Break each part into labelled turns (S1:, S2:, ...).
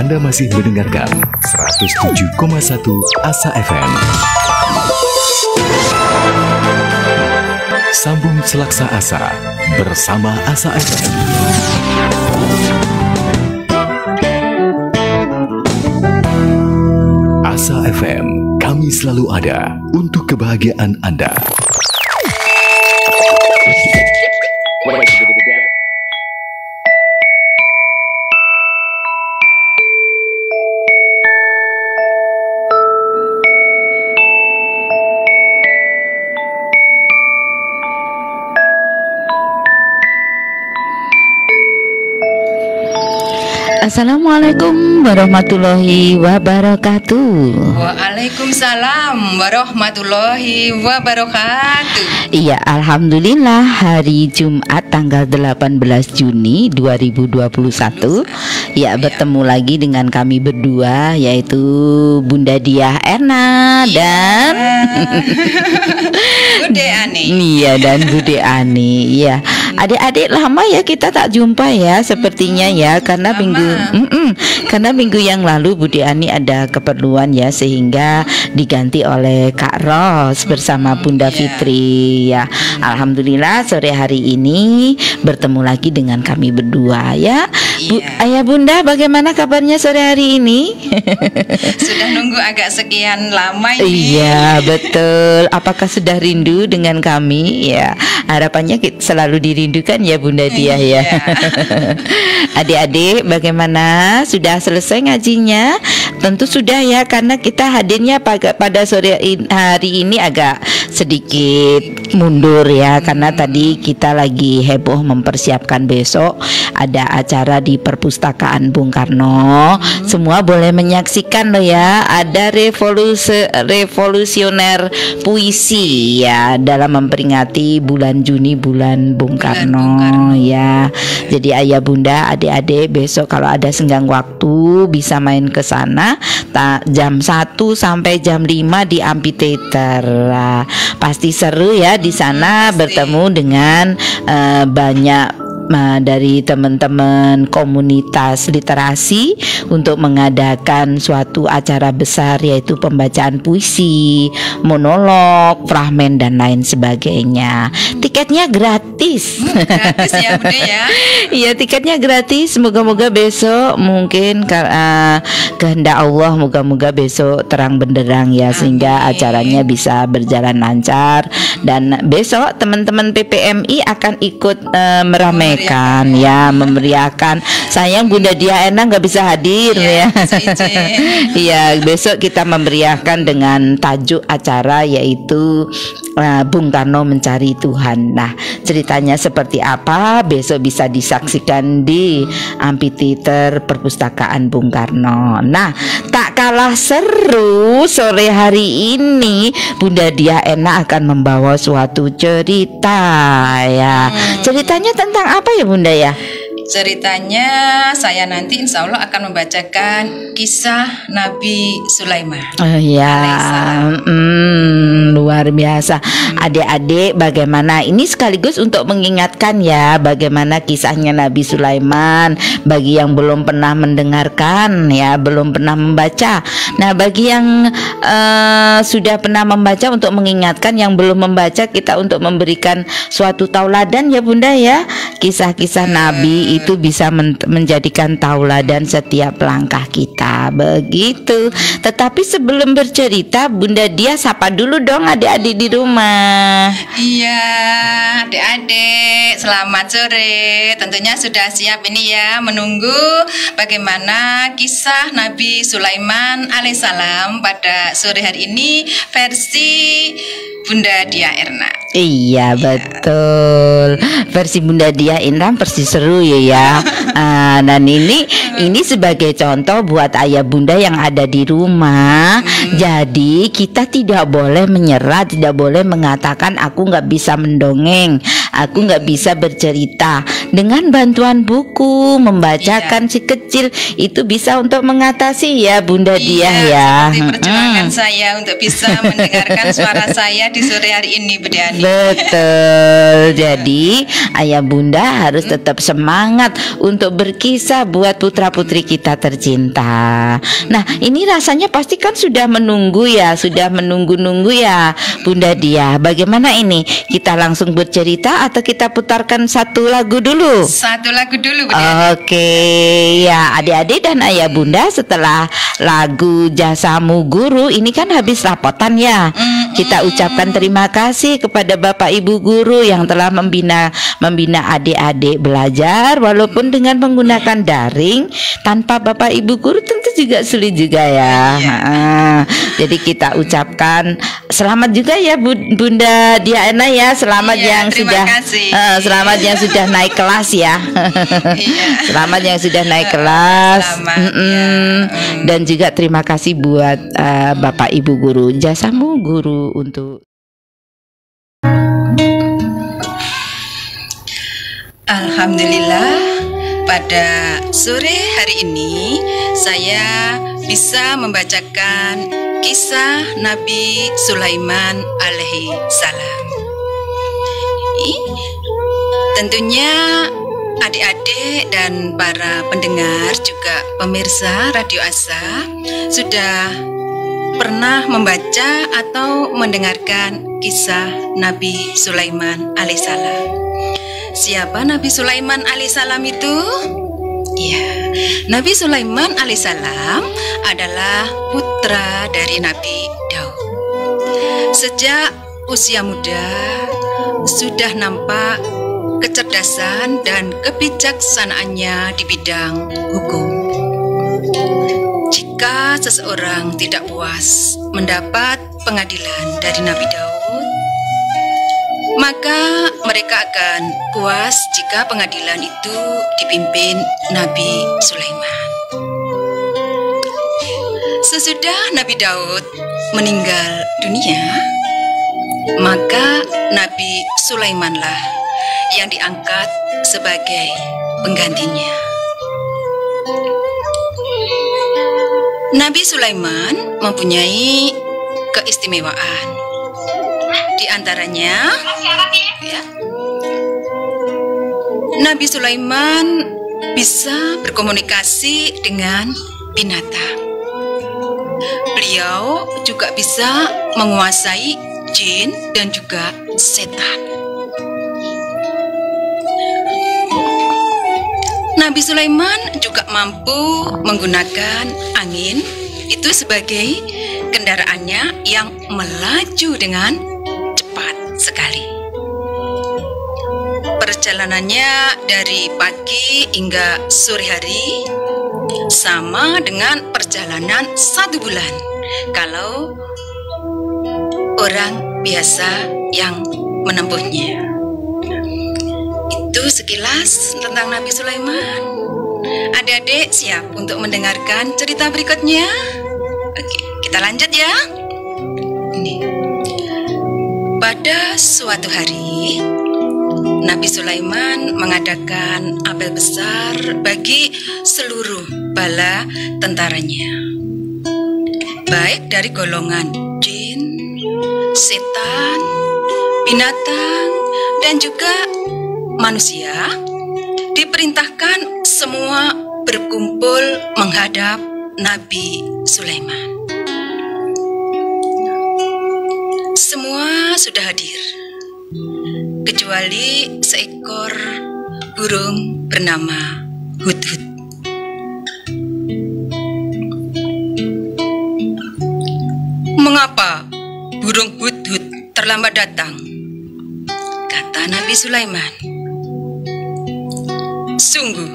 S1: Anda masih mendengarkan 107,1 Asa FM. Sambung Selaksa Asa bersama Asa FM. Asa FM, kami selalu ada untuk kebahagiaan Anda.
S2: Assalamualaikum warahmatullahi wabarakatuh.
S3: Waalaikumsalam warahmatullahi wabarakatuh.
S2: Iya, alhamdulillah hari Jumat tanggal 18 Juni 2021. Ya, bertemu lagi dengan kami berdua, yaitu Bunda Diah Erna dan
S3: Bude Ani.
S2: Iya, dan Bude Ani. Iya. Adik-adik lama ya kita tak jumpa ya sepertinya ya, karena minggu yang lalu Bude Ani ada keperluan ya, sehingga diganti oleh Kak Ros bersama Bunda Fitri ya. Alhamdulillah sore hari ini bertemu lagi dengan kami berdua ya. Ayah Bunda, bagaimana kabarnya sore hari ini?
S3: Sudah nunggu agak sekian lama ini.
S2: Iya, betul. Apakah sudah rindu dengan kami? Ya, harapannya selalu dirindukan ya Bunda Diah ya. Adik-adik, bagaimana? Sudah selesai ngajinya? Tentu sudah ya, karena kita hadirnya pada sore hari ini agak sedikit mundur ya, karena tadi kita lagi heboh mempersiapkan besok ada acara di Perpustakaan Bung Karno. Semua boleh menyaksikan loh ya. Ada revolusioner puisi ya, dalam memperingati bulan Juni, bulan Bung Karno ya. Jadi ayah bunda, adik-adik, besok kalau ada senggang waktu bisa main ke sana jam 1 sampai jam 5 di amphitheater. Pasti seru ya di sana, bertemu dengan banyak dari teman-teman komunitas literasi untuk mengadakan suatu acara besar, yaitu pembacaan puisi, monolog, fragmen dan lain sebagainya. Tiketnya gratis.
S3: Gratis ya Bude ya.
S2: Iya, tiketnya gratis. Moga-moga besok mungkin kehendak Allah, moga-moga besok terang benderang ya. Amin. Sehingga acaranya bisa berjalan lancar. Dan besok teman-teman PPMI akan ikut meramaikan ya, memeriahkan. Sayang Bunda Diah Erna nggak bisa hadir ya. Iya, besok kita memeriahkan dengan tajuk acara yaitu Bung Karno Mencari Tuhan. Nah, ceritanya seperti apa besok bisa disaksikan di amphitheater Perpustakaan Bung Karno. Nah, tak kalah seru sore hari ini Bunda Diah Erna akan membawa suatu cerita ya. Ceritanya tentang apa ya Bunda ya?
S3: Ceritanya saya nanti insya Allah akan membacakan kisah Nabi Sulaiman.
S2: Oh ya, luar biasa. Adik-adik, bagaimana ini sekaligus untuk mengingatkan ya bagaimana kisahnya Nabi Sulaiman bagi yang belum pernah mendengarkan ya, belum pernah membaca. Nah, bagi yang sudah pernah membaca, untuk mengingatkan yang belum membaca, kita untuk memberikan suatu tauladan ya Bunda ya. Kisah-kisah Nabi itu bisa menjadikan tauladan setiap langkah kita, begitu. Tetapi sebelum bercerita, Bunda Diah sapa dulu dong adik-adik di rumah.
S3: Iya, adik-adik, selamat sore. Tentunya sudah siap ini ya, menunggu bagaimana kisah Nabi Sulaiman alaihissalam pada sore hari ini versi Bunda Diah Erna.
S2: Iya, betul. Versi Bunda Diah Erna versi seru ya. Dan ini sebagai contoh buat ayah bunda yang ada di rumah. Jadi kita tidak boleh menyerah, tidak boleh mengatakan aku nggak bisa mendongeng, aku nggak bisa bercerita. dengan bantuan buku, membacakan si kecil itu bisa untuk mengatasi ya Bunda Diah ya.
S3: Seperti perjuangan saya untuk bisa mendengarkan suara saya di sore hari ini, Bu Diani.
S2: Betul. Jadi ayah bunda harus tetap semangat untuk berkisah buat putra-putri kita tercinta. Nah, ini rasanya pasti kan sudah menunggu ya, sudah menunggu-nunggu ya Bunda Diah. Bagaimana ini? Kita langsung bercerita atau kita putarkan satu lagu dulu?
S3: Satu lagu dulu, Bu Diani.
S2: Oke, ya adik-adik dan ayah bunda, setelah lagu Jasamu Guru ini kan habis rapotan ya. Kita ucapkan terima kasih kepada Bapak Ibu guru yang telah membina adik-adik belajar walaupun dengan menggunakan daring. Tanpa Bapak Ibu guru tentu juga sulit juga ya. Jadi kita ucapkan selamat juga ya Bunda Diana ya. Selamat yang sudah selamat yang sudah naik kelas ya. Selamat yang sudah naik kelas. Dan juga terima kasih buat Bapak Ibu guru. Jasamu guru untuk
S3: Alhamdulillah, pada sore hari ini saya bisa membacakan kisah Nabi Sulaiman alaihi salam. Tentunya adik-adik dan para pendengar juga pemirsa Radio Asa sudah pernah membaca atau mendengarkan kisah Nabi Sulaiman alaihissalam. Siapa Nabi Sulaiman alaihissalam itu? Ya, Nabi Sulaiman alaihissalam adalah putra dari Nabi Daud. Sejak usia muda sudah nampak kecerdasan dan kebijaksanaannya di bidang hukum. Jika seseorang tidak puas mendapat pengadilan dari Nabi Daud, maka mereka akan puas jika pengadilan itu dipimpin Nabi Sulaiman. Sesudah Nabi Daud meninggal dunia, maka Nabi Sulaimanlah yang diangkat sebagai penggantinya. Nabi Sulaiman mempunyai keistimewaan. Di antaranya, ya, Nabi Sulaiman bisa berkomunikasi dengan binatang. Beliau juga bisa menguasai jin dan juga setan. Nabi Sulaiman juga mampu menggunakan angin itu sebagai kendaraannya yang melaju dengan cepat sekali. Perjalanannya dari pagi hingga sore hari sama dengan perjalanan 1 bulan kalau orang biasa yang menempuhnya. Itu sekilas tentang Nabi Sulaiman. Adik-adik siap untuk mendengarkan cerita berikutnya? Oke, kita lanjut ya. Ini. Pada suatu hari, Nabi Sulaiman mengadakan apel besar bagi seluruh bala tentaranya, baik dari golongan jin, setan, binatang, dan juga manusia. Diperintahkan semua berkumpul menghadap Nabi Sulaiman. Semua sudah hadir, kecuali seekor burung bernama Hudhud. "Mengapa burung Hudhud terlambat datang?" kata Nabi Sulaiman. "Sungguh,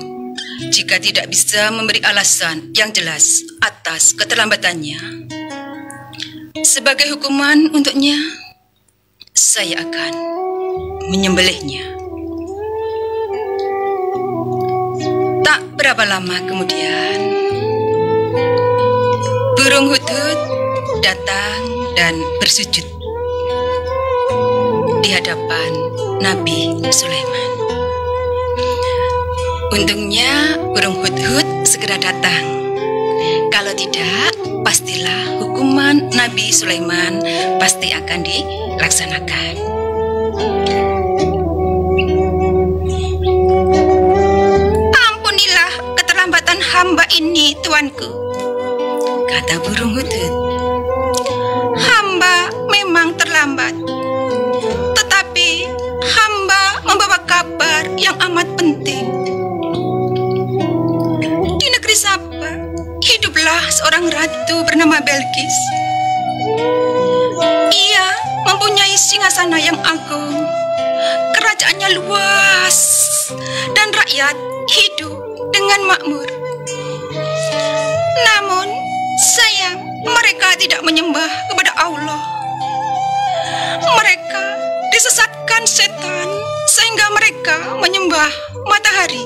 S3: jika tidak bisa memberi alasan yang jelas atas keterlambatannya, sebagai hukuman untuknya, saya akan menyembelihnya." Tak berapa lama kemudian, burung Hudhud datang dan bersujud di hadapan Nabi Sulaiman. Untungnya burung hudhud segera datang. Kalau tidak, pastilah hukuman Nabi Sulaiman pasti akan dilaksanakan. Ampunilah keterlambatan hamba ini, tuanku, kata burung hudhud. Hamba memang terlambat, tetapi hamba membawa kabar yang amat penting. Di negeri Saba hiduplah seorang ratu bernama Belqis. Ia mempunyai singgasana yang agung, kerajaannya luas, dan rakyat hidup dengan makmur. Namun, sayang, mereka tidak menyembah kepada Allah. Mereka disesatkan setan sehingga mereka menyembah matahari.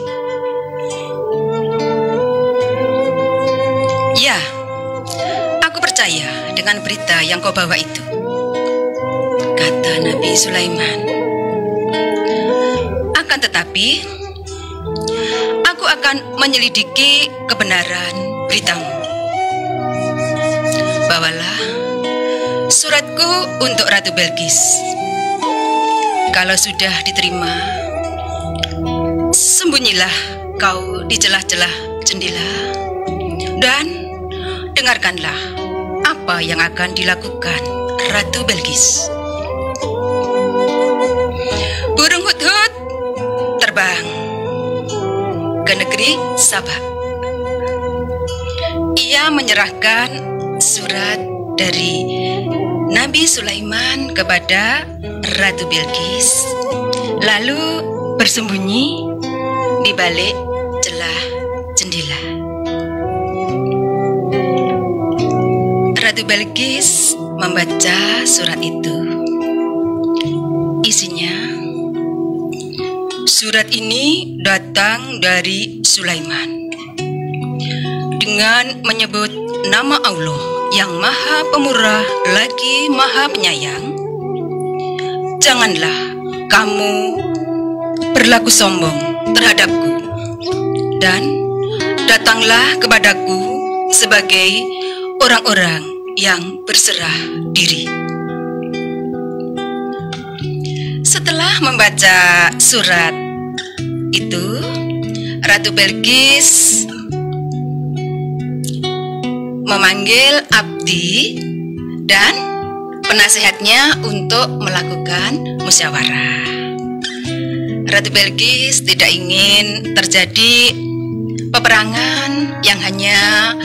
S3: Ya, aku percaya dengan berita yang kau bawa itu, kata Nabi Sulaiman. Akan tetapi, aku akan menyelidiki kebenaran beritamu. Bawalah suratku untuk Ratu Belqis. Kalau sudah diterima, sembunyilah kau di celah-celah jendela dan dengarkanlah apa yang akan dilakukan Ratu Belqis. Burung hudhud terbang ke negeri Saba. Ia menyerahkan surat dari Nabi Sulaiman kepada Ratu Belqis, lalu bersembunyi di balik celah jendela. Ratu Belqis membaca surat itu. Isinya, surat ini datang dari Sulaiman dengan menyebut nama Allah yang Maha Pemurah lagi Maha Penyayang. Janganlah kamu berlaku sombong terhadapku, dan datanglah kepadaku sebagai orang-orang yang berserah diri. Setelah membaca surat itu, Ratu Belqis memanggil abdi dan penasehatnya untuk melakukan musyawarah. Ratu Belqis tidak ingin terjadi peperangan yang hanya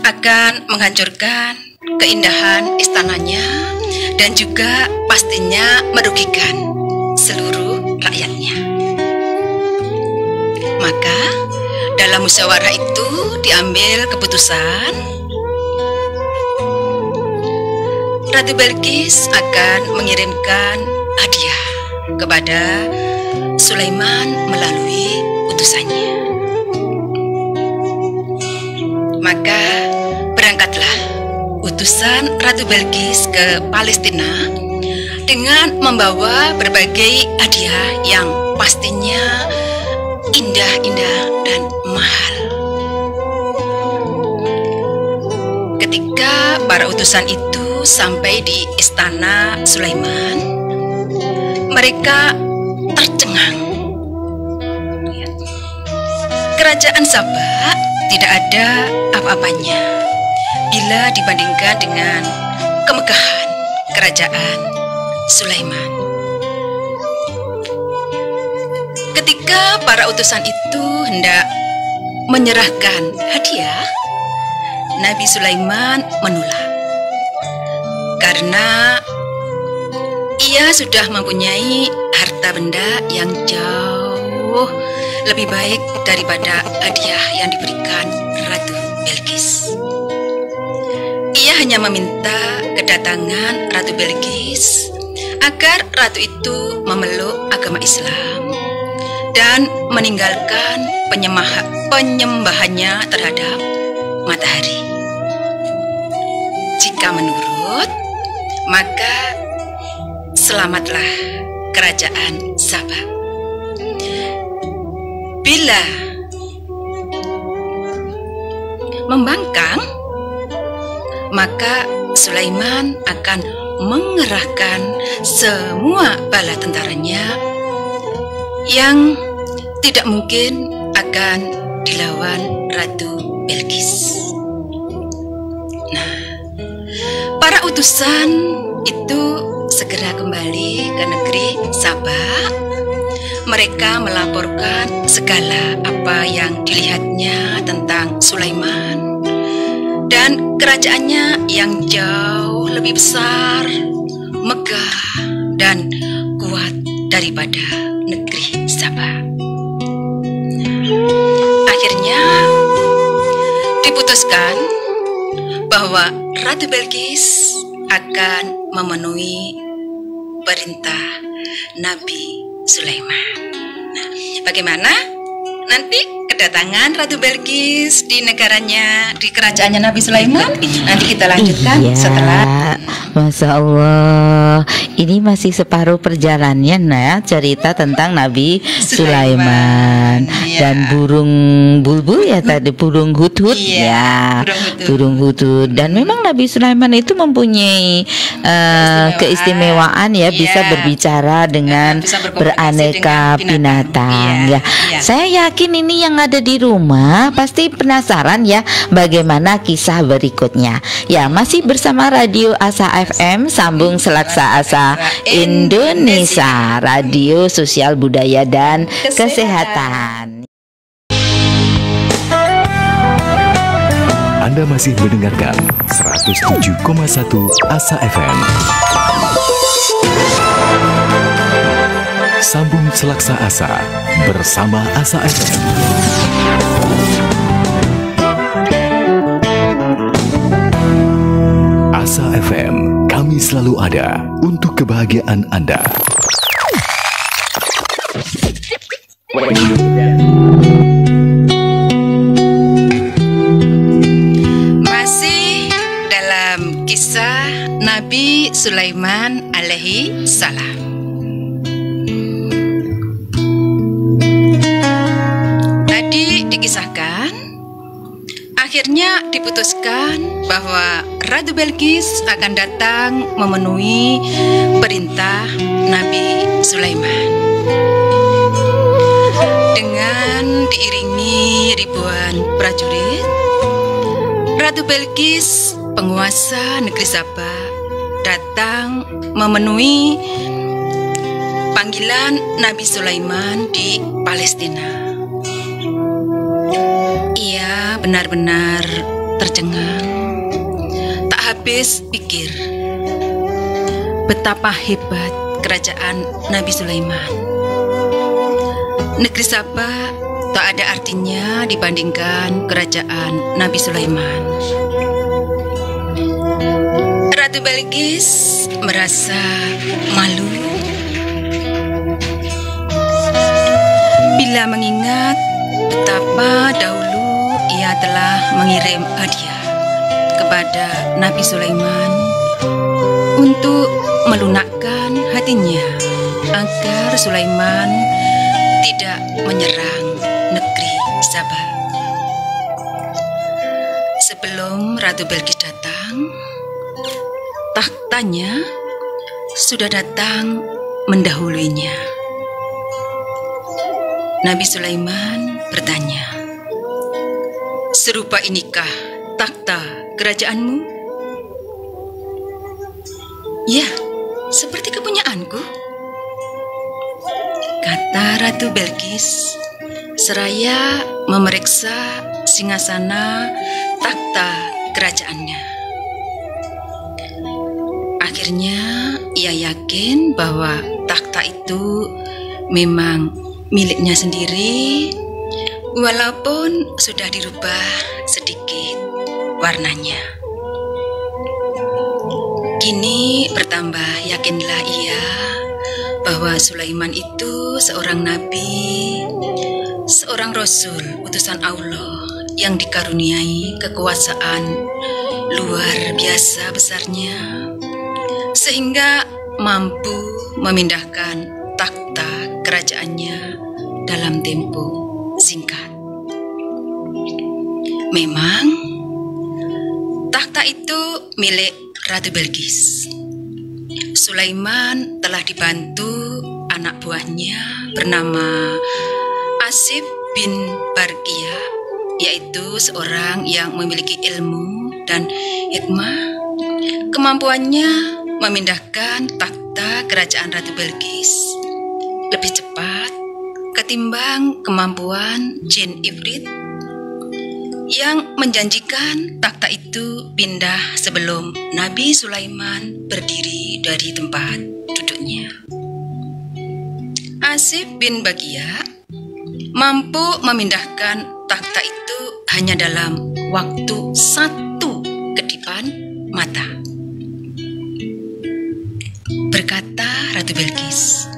S3: akan menghancurkan keindahan istananya dan juga pastinya merugikan seluruh rakyatnya. Maka dalam musyawarah itu diambil keputusan Ratu Belqis akan mengirimkan hadiah kepada Sulaiman melalui utusannya. Maka berangkatlah utusan Ratu Belqis ke Palestina dengan membawa berbagai hadiah yang pastinya indah-indah dan mahal. Ketika para utusan itu sampai di istana Sulaiman, mereka tercengang. Kerajaan Saba tidak ada apa-apanya bila dibandingkan dengan kemegahan kerajaan Sulaiman. Ketika para utusan itu hendak menyerahkan hadiah, Nabi Sulaiman menolak karena ia sudah mempunyai harta benda yang jauh lebih baik daripada hadiah yang diberikan Ratu Belqis. Ia hanya meminta kedatangan Ratu Belqis agar ratu itu memeluk agama Islam dan meninggalkan penyembahannya terhadap matahari. Jika menurut, maka selamatlah kerajaan Saba. Bila membangkang, maka Sulaiman akan mengerahkan semua bala tentaranya yang tidak mungkin akan dilawan Ratu Belkis. Nah, para utusan itu segera kembali ke negeri Sabah. Mereka melaporkan segala apa yang dilihatnya tentang Sulaiman dan kerajaannya yang jauh lebih besar, megah, dan kuat daripada negeri Sabah. Akhirnya diputuskan bahwa Ratu Belkis akan memenuhi perintah Nabi Sulaiman. Nah, bagaimana nanti kedatangan Ratu Belkis di negaranya, di kerajaannya Nabi Sulaiman? Nanti kita lanjutkan setelah.
S2: Masya Allah, ini masih separuh perjalanannya ya, cerita tentang Nabi Sulaiman. Dan burung bulbul ya tadi, burung hudhud ya, burung hudhud. Dan memang Nabi Sulaiman itu mempunyai keistimewaan ya, bisa berbicara dengan beraneka binatang ya. Saya yakin ini yang ada di rumah pasti penasaran ya bagaimana kisah berikutnya. Ya, masih bersama Radio Asa FM, sambung Selaksa Asa Indonesia, radio sosial budaya dan kesehatan.
S1: Anda masih mendengarkan 107,1 Asa FM. Sambung Selaksa Asa bersama Asa FM. Asa FM, kami selalu ada untuk kebahagiaan Anda.
S3: Masih dalam kisah Nabi Sulaiman alaihi salam. Tadi dikisahkan, akhirnya diputuskan bahwa Ratu Belkis akan datang memenuhi perintah Nabi Sulaiman. Dengan diiringi ribuan prajurit, Ratu Belkis, penguasa negeri Sabah, datang memenuhi panggilan Nabi Sulaiman di Palestina. Ia benar-benar tercengang, tak habis pikir betapa hebat kerajaan Nabi Sulaiman. Negeri Sabah tak ada artinya dibandingkan kerajaan Nabi Sulaiman. Ratu Belkis merasa malu bila mengingat betapa dahulu ia telah mengirim hadiah kepada Nabi Sulaiman untuk melunakkan hatinya agar Sulaiman tidak menyerang negeri Sabah. Sebelum Ratu Belkis datang, tahtanya sudah datang mendahuluinya. Nabi Sulaiman bertanya, "Serupa inikah takhta kerajaanmu?" "Ya, seperti kepunyaanku," kata Ratu Belkis seraya memeriksa singgasana takhta kerajaannya. Akhirnya ia yakin bahwa takhta itu memang miliknya sendiri, walaupun sudah dirubah sedikit warnanya. Kini bertambah yakinlah ia bahwa Sulaiman itu seorang nabi, seorang rasul utusan Allah yang dikaruniai kekuasaan luar biasa besarnya, sehingga mampu memindahkan takhta kerajaannya dalam tempo Memang takhta itu milik Ratu Belkis. Sulaiman telah dibantu anak buahnya bernama Asif bin Barkia, yaitu seorang yang memiliki ilmu dan hikmah. Kemampuannya memindahkan takhta kerajaan Ratu Belkis lebih cepat ketimbang kemampuan Jin Ifrit yang menjanjikan takhta itu pindah sebelum Nabi Sulaiman berdiri dari tempat duduknya. Asif bin Bagia mampu memindahkan takhta itu hanya dalam waktu 1 kedipan mata. Berkata Ratu Belkis,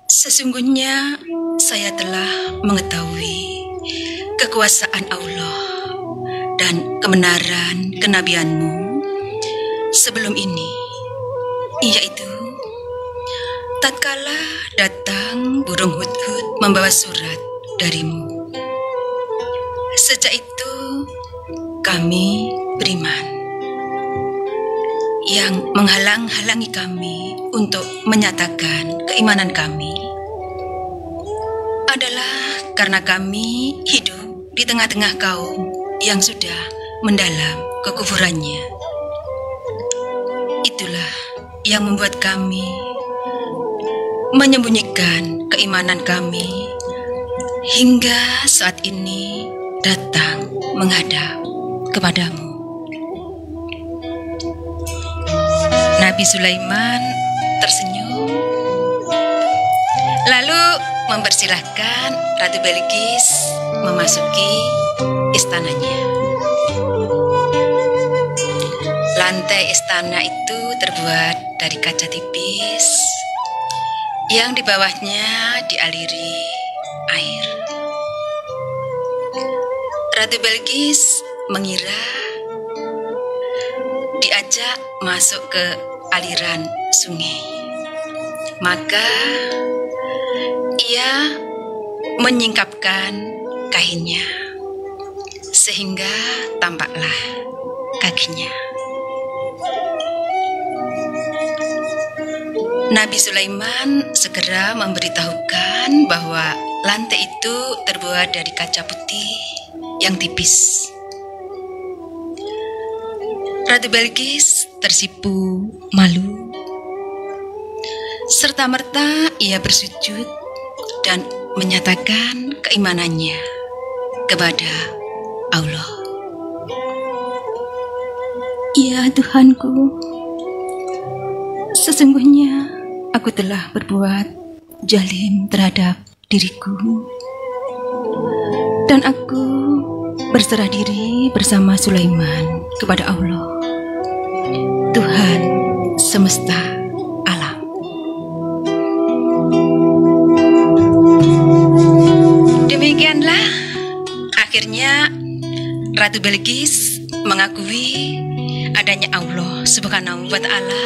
S3: "Sesungguhnya saya telah mengetahui kekuasaan Allah dan kebenaran kenabianmu sebelum ini, yaitu tatkala datang burung hudhud membawa surat darimu. Sejak itu kami beriman. Yang menghalang-halangi kami untuk menyatakan keimanan kami adalah karena kami hidup di tengah-tengah kaum yang sudah mendalam kekufurannya. Itulah yang membuat kami menyembunyikan keimanan kami hingga saat ini datang menghadap kepadamu." Nabi Sulaiman tersenyum, lalu mempersilahkan Ratu Belkis memasuki istananya. Lantai istana itu terbuat dari kaca tipis yang di bawahnya dialiri air. Ratu Belkis mengira diajak masuk ke aliran sungai. Maka ia menyingkapkan kainnya sehingga tampaklah kakinya. Nabi Sulaiman segera memberitahukan bahwa lantai itu terbuat dari kaca putih yang tipis. Ratu Belkis tersipu malu. Serta-merta ia bersujud dan menyatakan keimanannya kepada Allah. "Ya Tuhanku, sesungguhnya aku telah berbuat zalim terhadap diriku, dan aku berserah diri bersama Sulaiman kepada Allah, Tuhan semesta alam." Demikianlah akhirnya Ratu Belkis mengakui adanya Allah Subhanahu wa Ta'ala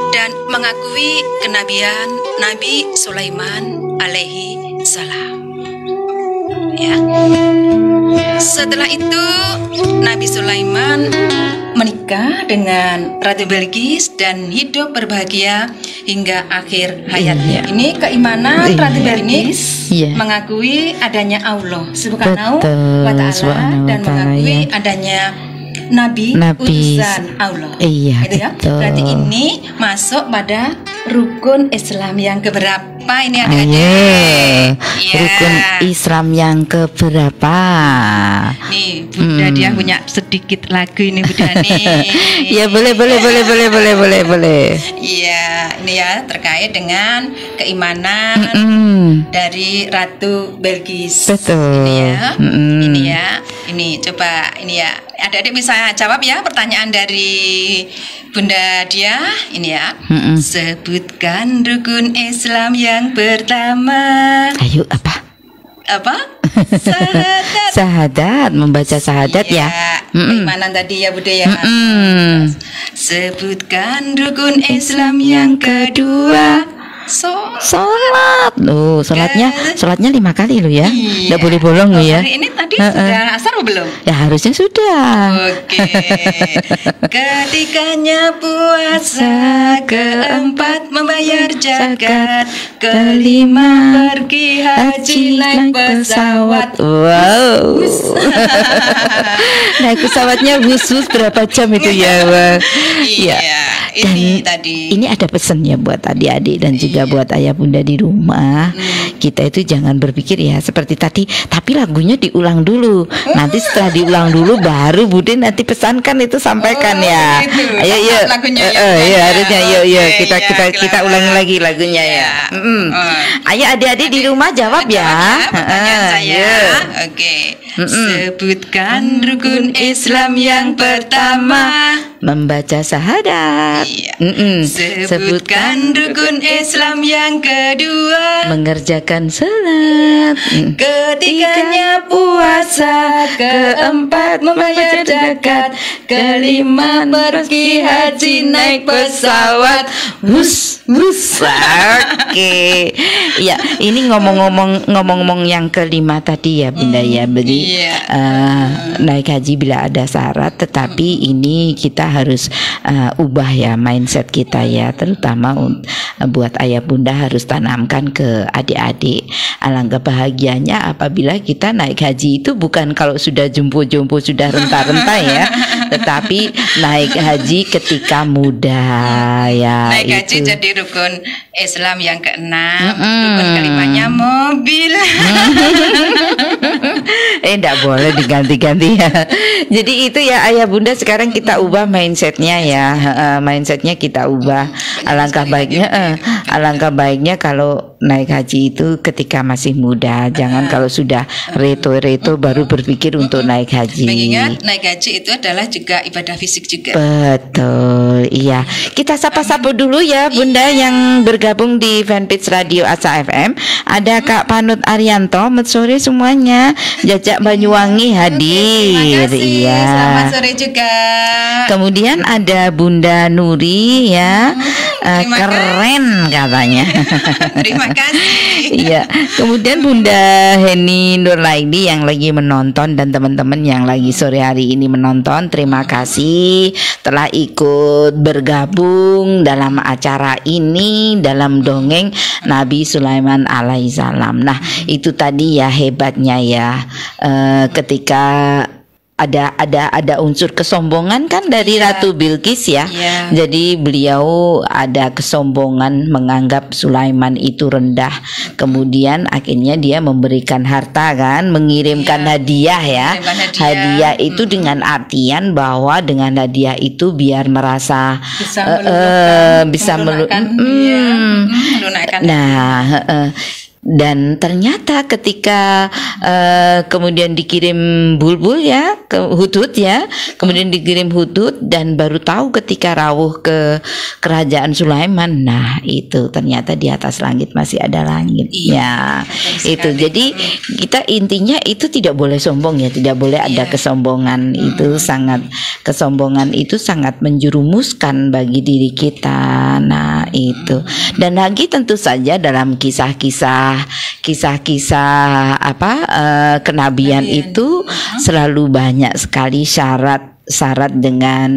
S3: dan mengakui kenabian Nabi Sulaiman alaihi salam. Ya. Setelah itu Nabi Sulaiman menikah dengan Ratu Belkis dan hidup berbahagia hingga akhir hayatnya. Ini keimanan Ratu Belkis mengakui adanya Allah Subhanahu wa Ta'ala dan mengakui adanya Nabi utusan Allah.
S2: Iya,
S3: gitu ya. Berarti ini masuk pada rukun Islam yang keberapa ini adik-adik?
S2: Rukun Islam yang keberapa?
S3: Nih, Bunda dia punya sedikit lagu ini Bunda nih.
S2: Ya boleh.
S3: Iya, ini ya terkait dengan keimanan dari Ratu Belkis.
S2: Betul.
S3: Ini ya, ini ya, ini coba ini ya. Adik-adik bisa jawab ya pertanyaan dari Bunda dia. Ini ya. Sebutkan rukun Islam yang pertama.
S2: Ayo apa?
S3: Syahadat.
S2: Syahadat, membaca syahadat ya.
S3: Keimanan tadi ya Bunda ya. Sebutkan rukun Islam yang kedua.
S2: Sholat. Sholatnya 5 kali loh ya. Nggak boleh bolong loh ya.
S3: Hari ini tadi sudah asar belum?
S2: Ya harusnya sudah.
S3: Oke. Ketikanya puasa, keempat membayar zakat, kelima pergi haji naik pesawat.
S2: Wow. Naik pesawatnya khusus berapa jam itu ya, Bang?
S3: Iya. Ini tadi.
S2: Ini ada pesannya buat adik-adik dan juga buat ayah bunda di rumah. Kita itu jangan berpikir ya seperti tadi, tapi lagunya diulang dulu. Nanti setelah diulang dulu baru Bude nanti pesankan itu sampaikan ya.
S3: Gitu.
S2: Ayo yuk.
S3: Lagunya
S2: harusnya yuk. Kita ulangi lagi lagunya ya. Ayo adik-adik di rumah jawab ya.
S3: Pertanyaan saya. Oke. Sebutkan rukun Islam yang pertama.
S2: Membaca syahadat.
S3: Iya. Sebutkan rukun Islam yang kedua.
S2: Mengerjakan salat.
S3: Ketiganya puasa, keempat membayar zakat, kelima pergi haji naik pesawat.
S2: Oke. Ya, ini ngomong-ngomong yang kelima tadi ya Bunda ya. Jadi naik haji bila ada syarat, tetapi ini kita harus ubah ya mindset kita ya, terutama buat ayah bunda harus tanamkan ke adik-adik. Alangkah bahagianya apabila kita naik haji itu bukan kalau sudah jumpo-jumpo sudah renta-renta ya, tetapi naik haji ketika muda ya.
S3: Naik haji
S2: itu
S3: jadi rukun Islam yang keenam. Rukun kelimanya mobil.
S2: Enggak boleh diganti-ganti ya. Jadi itu ya ayah bunda, sekarang kita ubah mindsetnya ya. Mindsetnya kita ubah. Alangkah baiknya kalau naik haji itu ketika masih muda. Jangan kalau sudah reto-reto baru berpikir untuk naik haji.
S3: Mengingat naik haji itu adalah juga ibadah fisik juga.
S2: Betul, iya. Kita sapa-sapa dulu ya bunda yang bergabung di fanpage Radio Asa FM. Ada Kak Panut Arianto, selamat sore semuanya. Jajak Banyuwangi hadir.
S3: Terima kasih.
S2: Iya.
S3: Selamat sore juga.
S2: Kemudian ada Bunda Nuri ya. Keren katanya.
S3: Terima kasih.
S2: Iya. Kemudian Bunda Heni Nurlaini yang lagi menonton dan teman-teman yang lagi sore hari ini menonton, terima kasih telah ikut bergabung dalam acara ini dalam dongeng Nabi Sulaiman alaihissalam. Nah, itu tadi ya hebatnya ya, ketika ada unsur kesombongan kan dari Ratu Bilqis ya. Jadi beliau ada kesombongan menganggap Sulaiman itu rendah. Kemudian akhirnya dia memberikan harta kan, mengirimkan hadiah ya. Hadiah itu dengan artian bahwa dengan hadiah itu biar merasa bisa melunakkan. Dan ternyata ketika kemudian dikirim bulbul ya, ke hudhud ya, kemudian dikirim hudhud dan baru tahu ketika rawuh ke kerajaan Sulaiman, nah itu ternyata di atas langit masih ada langit ya. Itu jadi kita intinya itu tidak boleh sombong ya, tidak boleh ada kesombongan. Itu kesombongan itu sangat menjerumuskan bagi diri kita. Nah itu, dan lagi tentu saja dalam kisah-kisah kenabian itu selalu banyak sekali syarat dengan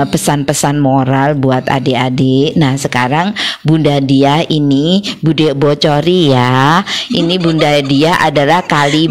S2: pesan-pesan moral buat adik-adik. Nah sekarang Bunda Dia ini Bude bocori ya. Ini Bunda Dia adalah kali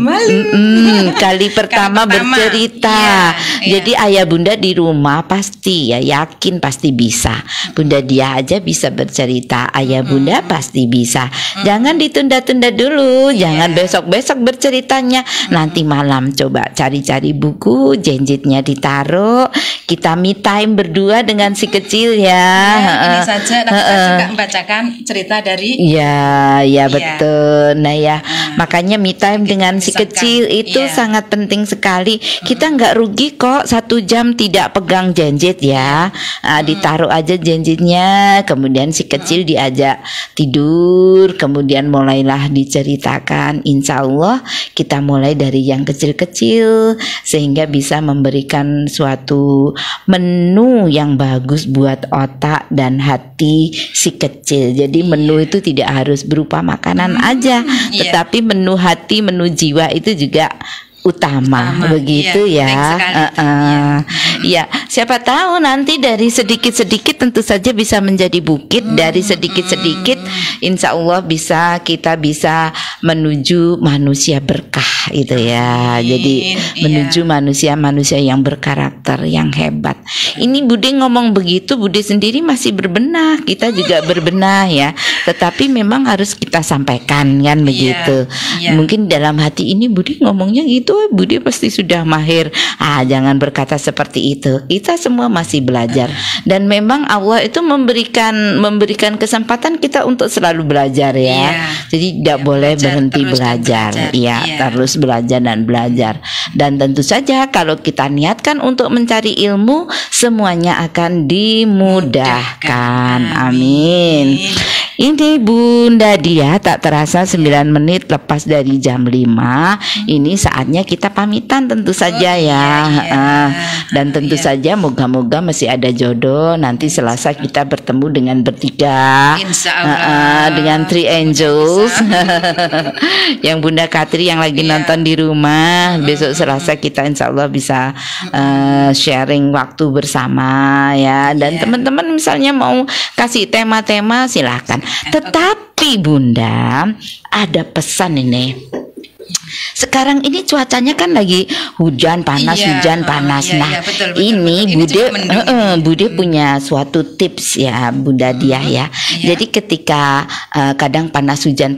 S2: pertama bercerita. Jadi ayah bunda di rumah pasti ya yakin pasti bisa. Bunda Dia aja bisa bercerita, ayah bunda pasti bisa. Jangan ditunda-tunda dulu. Jangan besok-besok berceritanya. Nanti malam coba cari-cari buku, jenjitnya ditaruh. Kita time berdua dengan si kecil ya.
S3: Ini saja nanti saya juga membacakan cerita dari
S2: betul. Nah ya, makanya me time dengan si kecil itu sangat penting sekali. Kita nggak rugi kok 1 jam tidak pegang jenjit ya. Ditaruh aja jenjitnya, kemudian si kecil diajak tidur, kemudian mulailah diceritakan. Insya Allah kita mulai dari yang kecil-kecil sehingga bisa memberikan suatu menu yang bagus buat otak dan hati si kecil. Jadi menu itu tidak harus berupa makanan aja, tetapi menu hati, menu jiwa itu juga utama, begitu ya. Ya, siapa tahu nanti dari sedikit-sedikit tentu saja bisa menjadi bukit, dari sedikit-sedikit insya Allah kita bisa menuju manusia berkah itu ya. Jadi menuju manusia-manusia yang berkarakter, yang hebat. Ini Bude ngomong begitu, Bude sendiri masih berbenah, kita juga berbenah ya. Tetapi memang harus kita sampaikan kan begitu. Mungkin dalam hati ini Bude ngomongnya gitu, Bude pasti sudah mahir. Jangan berkata seperti itu. Kita semua masih belajar, dan memang Allah itu memberikan kesempatan kita untuk selalu belajar ya. Jadi tidak boleh berhenti belajar. Terus belajar dan belajar. Dan tentu saja kalau kita niatkan untuk mencari ilmu, semuanya akan dimudahkan. Amin. Ini Bunda Dia, tak terasa 9 menit lepas dari jam 5. Ini saatnya kita pamitan tentu saja ya. Dan tentu saja moga-moga masih ada jodoh. Nanti Selasa kita bertemu dengan bertiga, dengan Three Angels. Yang Bunda Katri yang lagi nonton di rumah, besok Selasa kita insya Allah bisa sharing waktu bersama ya. Dan teman-teman misalnya mau kasih tema-tema silahkan. Tetapi Bunda ada pesan ini. Sekarang ini cuacanya kan lagi hujan panas, betul, ini Bude punya suatu tips ya Bunda Dia ya. Jadi ketika kadang panas hujan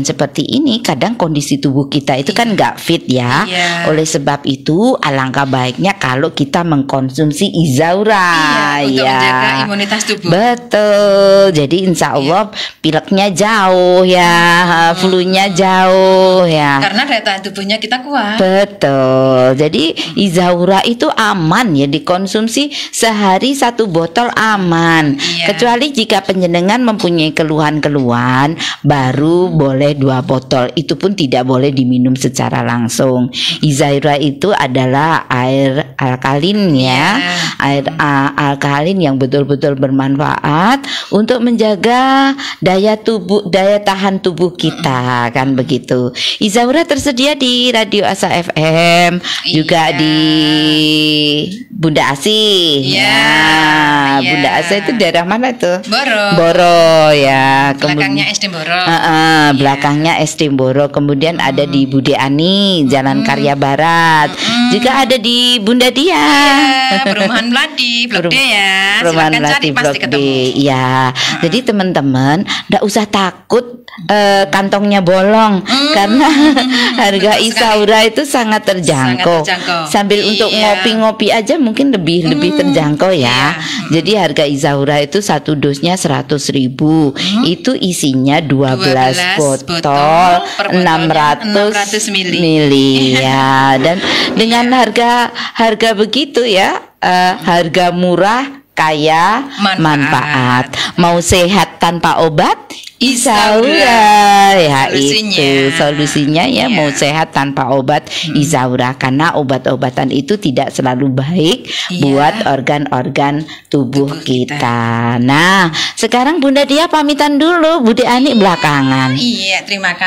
S2: seperti ini, kadang kondisi tubuh kita itu kan nggak fit ya. Oleh sebab itu alangkah baiknya kalau kita mengkonsumsi Izaura
S3: untuk menjaga imunitas tubuh.
S2: Betul. Jadi insya Allah pileknya jauh ya, flu-nya jauh ya.
S3: Karena daya tahan tubuhnya kita kuat.
S2: Betul. Jadi Izaura itu aman ya, dikonsumsi sehari 1 botol aman. Kecuali jika penjenengan mempunyai keluhan-keluhan, baru boleh 2 botol. Itu pun tidak boleh diminum secara langsung. Izaura itu adalah air alkalin ya. Air alkalin yang betul-betul bermanfaat untuk menjaga daya tahan tubuh kita kan begitu. Izaura tersedia di Radio Asa FM, juga di Bunda Asih. Bunda Asih itu daerah mana tuh? Boro ya.
S3: Belakangnya SD Boro.
S2: Belakangnya SD Boro. Kemudian ada di Bude Ani, Jalan Karya Barat. Juga ada di Bunda Dia.
S3: Perumahan Melati, Blok D ya.
S2: Perumahan Melati, Blok D. Ya. Jadi teman-teman, nggak usah takut kantongnya bolong karena harga Izaura itu sangat terjangkau. Sambil untuk ngopi-ngopi aja mungkin lebih terjangkau ya. Jadi harga Izaura itu 1 dosnya 100.000. Itu isinya 12 botol 600 mili ya. Dan dengan harga begitu ya, harga murah kaya manfaat. Mau sehat tanpa obat, Izaura ya, itu solusinya ya. Mau sehat tanpa obat, Izaura, karena obat-obatan itu tidak selalu baik buat organ-organ tubuh kita. Nah, sekarang Bunda Dia pamitan dulu, Bude Ani belakangan.
S3: Terima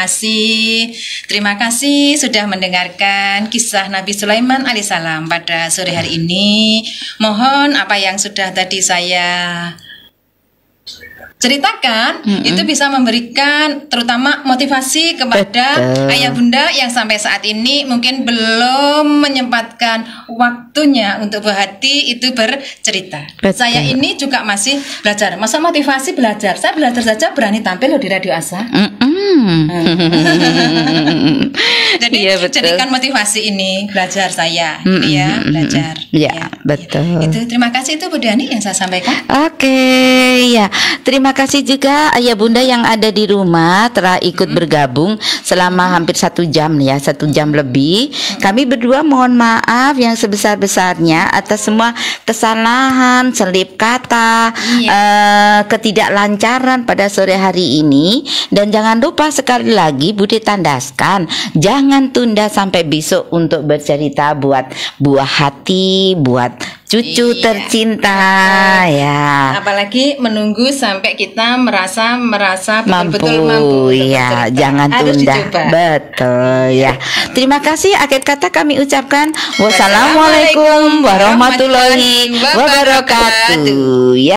S3: kasih sudah mendengarkan kisah Nabi Sulaiman alaihissalam pada sore hari ini. Mohon apa yang sudah tadi saya ceritakan itu bisa memberikan terutama motivasi kepada ayah bunda yang sampai saat ini mungkin belum menyempatkan waktunya untuk berhati itu bercerita. Saya ini juga masih belajar. Masa motivasi belajar? Saya belajar saja berani tampil loh di Radio Asa. Jadi jadikan motivasi ini belajar saya, belajar.
S2: Betul.
S3: Itu terima kasih itu Bu Dani yang saya sampaikan.
S2: Ya. Terima kasih juga ayah bunda yang ada di rumah telah ikut bergabung selama hampir 1 jam ya, 1 jam lebih. Kami berdua mohon maaf yang sebesar-besarnya atas semua kesalahan, selip kata, ketidaklancaran pada sore hari ini. Dan jangan lupa sekali lagi Bude tandaskan, jangan tunda sampai besok untuk bercerita buat buah hati, buat cucu
S3: Iya.
S2: tercinta ya.
S3: Apalagi menunggu sampai kita merasa
S2: Mampu,
S3: betul-betul mampu untuk
S2: ya,
S3: bercerita.
S2: jangan
S3: Harus
S2: tunda.
S3: dicoba.
S2: Betul ya. Terima kasih. Akhir kata kami ucapkan wassalamualaikum warahmatullahi wabarakatuh. Ya.